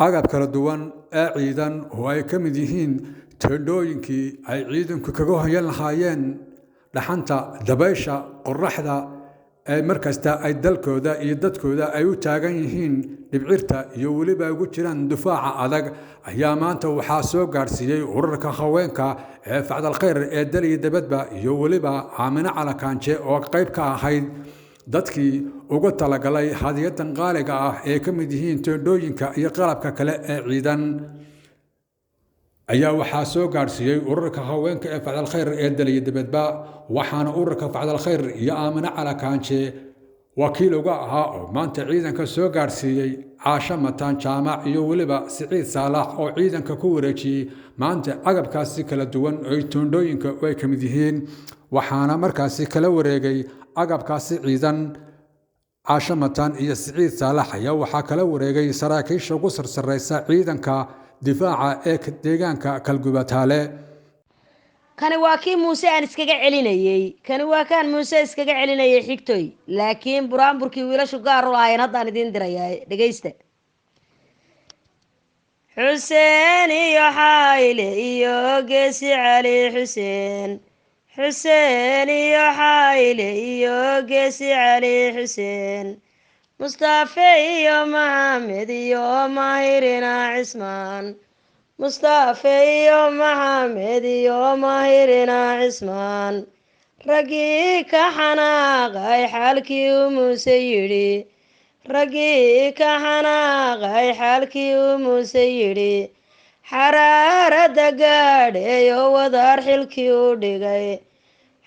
agab kala duwan ee ciidan oo ay ka mid yihiin teendhooyinkii ay ciidanku kaga hoyan lahaayeen dhaxanta dabaysha qorraxda ee markasta ay dalkooda iyo dadkooda ay u taagan yihiin dhibcirta iyo weliba ugu jiraan difaaca adag ayaa maanta waxaa soo gaarsiiyey ururka haweenka ee facdal khayr ee dal iyo dibadba iyo weliba aamino calakaanje oo qayb ka ahayd dadkii uga talagalay hadiyadan qaaliga ah ee ka mid yihiin teendhooyinka iyo qalabka kale ee ciidan ayaa waxaa soo gaarsiiyey ururka haweenka ee facdal khayr ee dal iyo dibadba waxaana ururka facdal khayr iyo aamino calakaanje wakiil uga ahaa oo maanta ciidanka soo gaarsiiyey caasho mataan jaamac iyo weliba siciid saalax oo ciidanka ku wareejiyey maanta agabkaasi kala duwan oo teendhooyinka ay ka mid yihiin waxaana markaasi kala wareegay agabkaasi ciidan caasho mataan iyo siciid saalax ayaa waxaa kala wareegay saraakiisha ugu sarsareysa ciidanka difaaca ee deegaanka kalgubataale kani waa kii muuse aan iskaga celinayey kani waa kaan muuse iskaga celinayay xigtoy laakiin buraanburkii wiilashu gaar u lahaayeen haddaan idiin dirayaa dhegaysta xuseen iyo xayle iyo geesi cali xuseen xuseen iyo xayle iyo geesi cali xuseen mustafe iyo maxamed iyo mahirina cismaan mustafe iyo maxamed iyo mahirina cismaan raggii ka xanaaqay xaalkii uu muuse yidhi raggii ka xanaaqay xaalkii uu muuse yidhi xaraaradda gaadheeyo wadaar xilkii u dhigay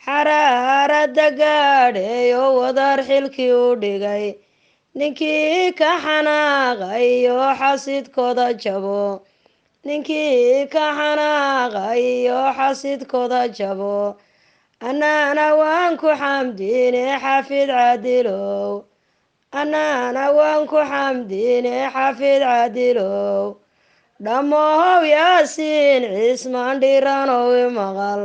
xaraaradda gaadheeyo wadaar xilkii u dhigay ninkii ka xanaaqay iyo xasidkooda jabo ninkii ka xanaaqay iyo xasidkooda jabo annaana waan ku xamdiine xafid caadilow annaana waan ku xamdiine xafid caadilow dhammow yaasiin cismaan dhiranow imaqal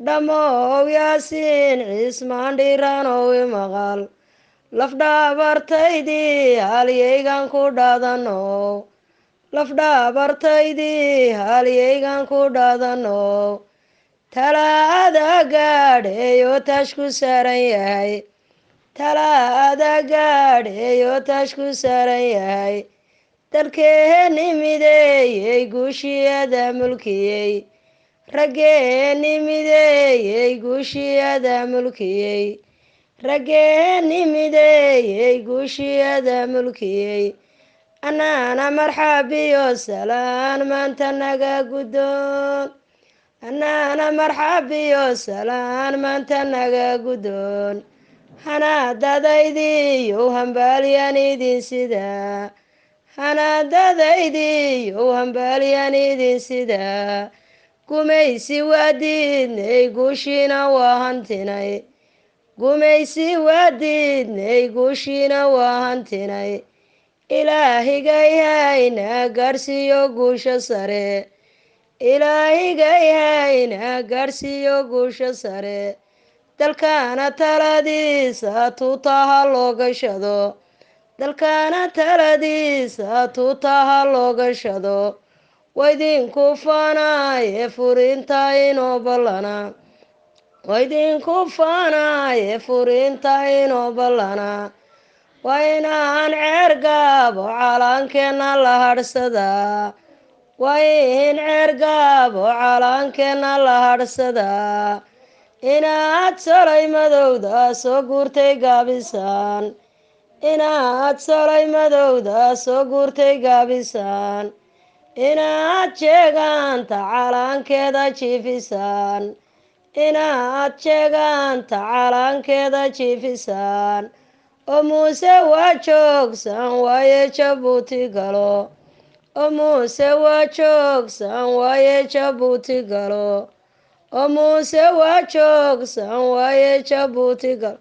dhammow yaasiin cismaan dhiranow imaqal lafdhabartaydii halyaygan ku dhaadanow lafdhabartaydii halyaygan ku dhaadanow talaada gaadheeyo tashku saaran yahay talaada gaadheeyo tashku saaran yahay dalkeeni mideeyey guushiyada mulkiyey raggeeni mideeyey guushiyada mulkiyey raggeeni mideeyey guushiyada mulkiyey annaana marxabiyo salaan maanta naga guddoon annaana marxabiyo salaan maanta naga guddoon hanaadadaydiiyow hambaalyan idin sidaa hanaadadaydiiyow hambaalyan idin sidaa gumaysi waa diidnay guushiina waa hantinay gumaysi waa diidnay guushiina waa hantinay ilaahigay hayna gaadhsiiyo guusha sare ilaahigay hayna gaadhsiiyo guusha sare dalkaana taladiisa tuutaha loo gashado dalkaana taladiisa tuutaha loo gashado waydinku faanaaye furinta inoo ballana waydinku faanaaye furinta inoo ballana waa inaan ceer gaabo calaankeenna la hadhsadaa waa in ceer gaabo calaankeenna la hadhsadaa inaad solay madowda soo guurtay gaabisaan inaad solay madowda soo guurtay gaabisaan inaad jeegaanta calaankeeda jiifisaan inaad jeegaanta calaankeeda jiifisaan oo muuse waa joogsan waaye jabuuti galo oo muuse waa joogsan waaye jabuuti galo oo muuse waa joogsan waaye jabuuti galo